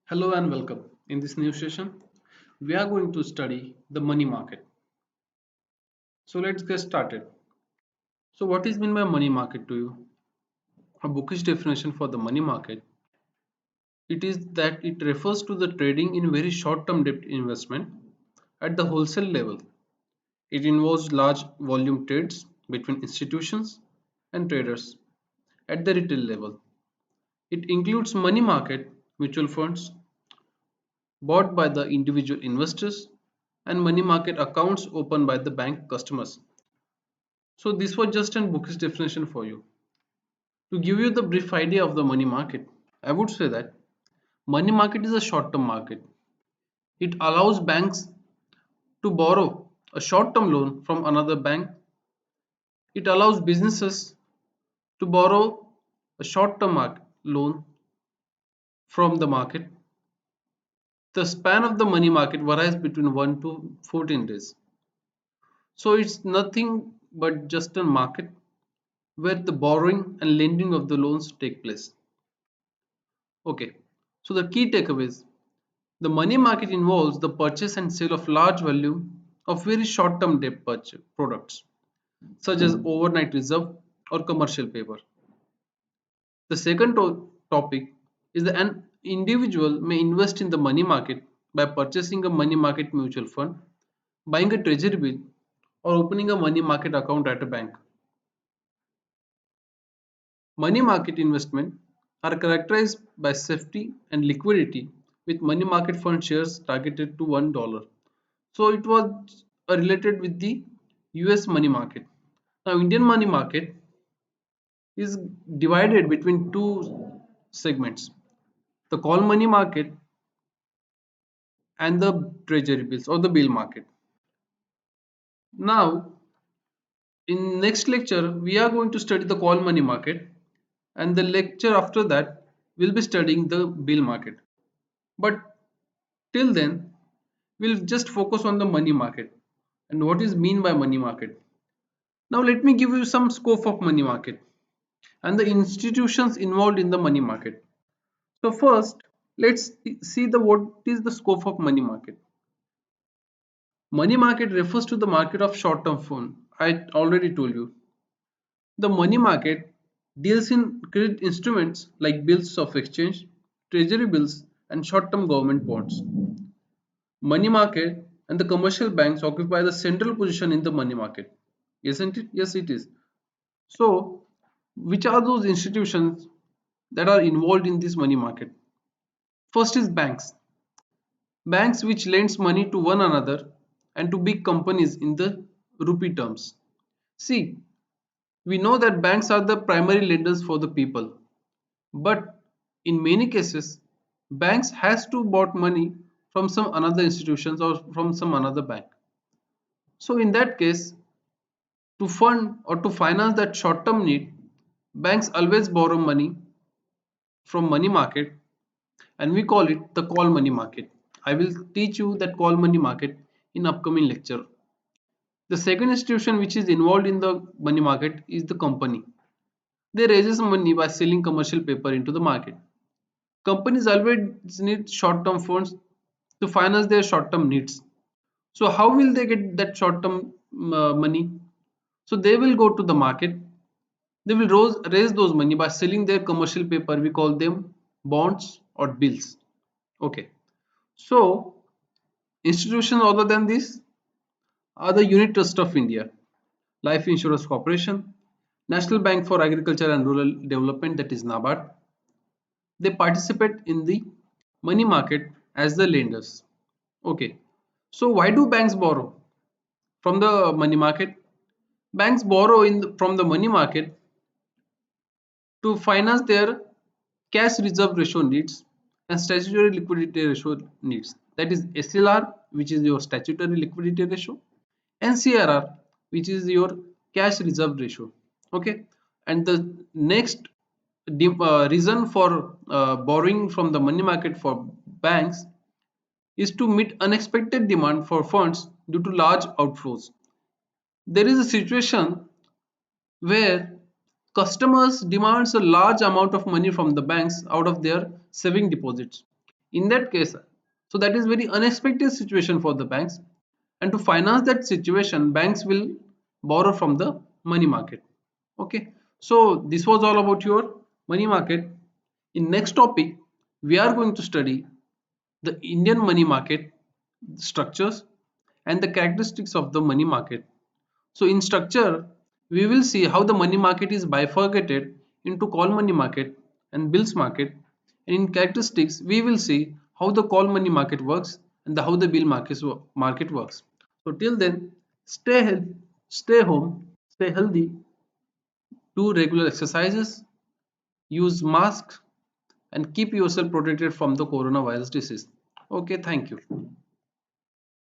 Hello and welcome. In this new session, we are going to study the money market. So let's get started. So what is meant by money market to you? A bookish definition for the money market. It is that it refers to the trading in very short-term debt investment at the wholesale level. It involves large volume trades between institutions and traders at the retail level. It includes money market, mutual funds, bought by the individual investors, and money market accounts opened by the bank customers. So this was just an bookish definition for you. To give you the brief idea of the money market, I would say that money market is a short-term market. It allows banks to borrow a short-term loan from another bank. It allows businesses to borrow a short-term loan from the market. The span of the money market varies between 1 to 14 days. So it's nothing but just a market where the borrowing and lending of the loans take place. Okay, so the key takeaways. The money market involves the purchase and sale of large volume of very short-term debt products, such as overnight reserve or commercial paper. The second topic is that an individual may invest in the money market by purchasing a money market mutual fund, buying a treasury bill, or opening a money market account at a bank. Money market investment are characterized by safety and liquidity, with money market fund shares targeted to $1. So it was related with the US money market. Now Indian money market is divided between two segments, the call money market and the treasury bills or the bill market. Now in next lecture we are going to study the call money market, and the lecture after that we'll be studying the bill market. But till then we'll just focus on the money market and what is mean by money market. Now let me give you some scope of money market and the institutions involved in the money market. So first, let's see the what is the scope of money market. Money market refers to the market of short-term fund. I already told you. The money market deals in credit instruments like bills of exchange, treasury bills, and short-term government bonds. Money market and the commercial banks occupy the central position in the money market. Isn't it? Yes, it is. So, which are those institutions that are involved in this money market? First is banks. Banks which lends money to one another and to big companies in the rupee terms. See, we know that banks are the primary lenders for the people, but in many cases, banks has to bought money from some another institutions or from some another bank. So in that case, to fund or to finance that short-term need, banks always borrow money from money market, and we call it the call money market. I will teach you that call money market in upcoming lecture. The second institution which is involved in the money market is the company. They raises money by selling commercial paper into the market. Companies always need short-term funds to finance their short-term needs. So how will they get that short-term money? So they will go to the market. They will raise those money by selling their commercial paper. We call them bonds or bills. Okay. So institutions other than this are the Unit Trust of India, Life Insurance Corporation, National Bank for Agriculture and Rural Development, that is NABARD. They participate in the money market as the lenders. Okay. So why do banks borrow from the money market? Banks borrow from the money market to finance their cash reserve ratio needs and statutory liquidity ratio needs. That is SLR, which is your statutory liquidity ratio, and CRR, which is your cash reserve ratio. Okay, and the next reason for borrowing from the money market for banks is to meet unexpected demand for funds due to large outflows. There is a situation where customers demands a large amount of money from the banks out of their saving deposits. In that case, so that is very unexpected situation for the banks, and to finance that situation banks will borrow from the money market. Okay, so this was all about your money market. In next topic we are going to study the Indian money market structures and the characteristics of the money market. So in structure, we will see how the money market is bifurcated into call money market and bills market. And in characteristics, we will see how the call money market works and how the market works. So till then, stay home, stay healthy, do regular exercises, use masks, and keep yourself protected from the coronavirus disease. Okay, thank you.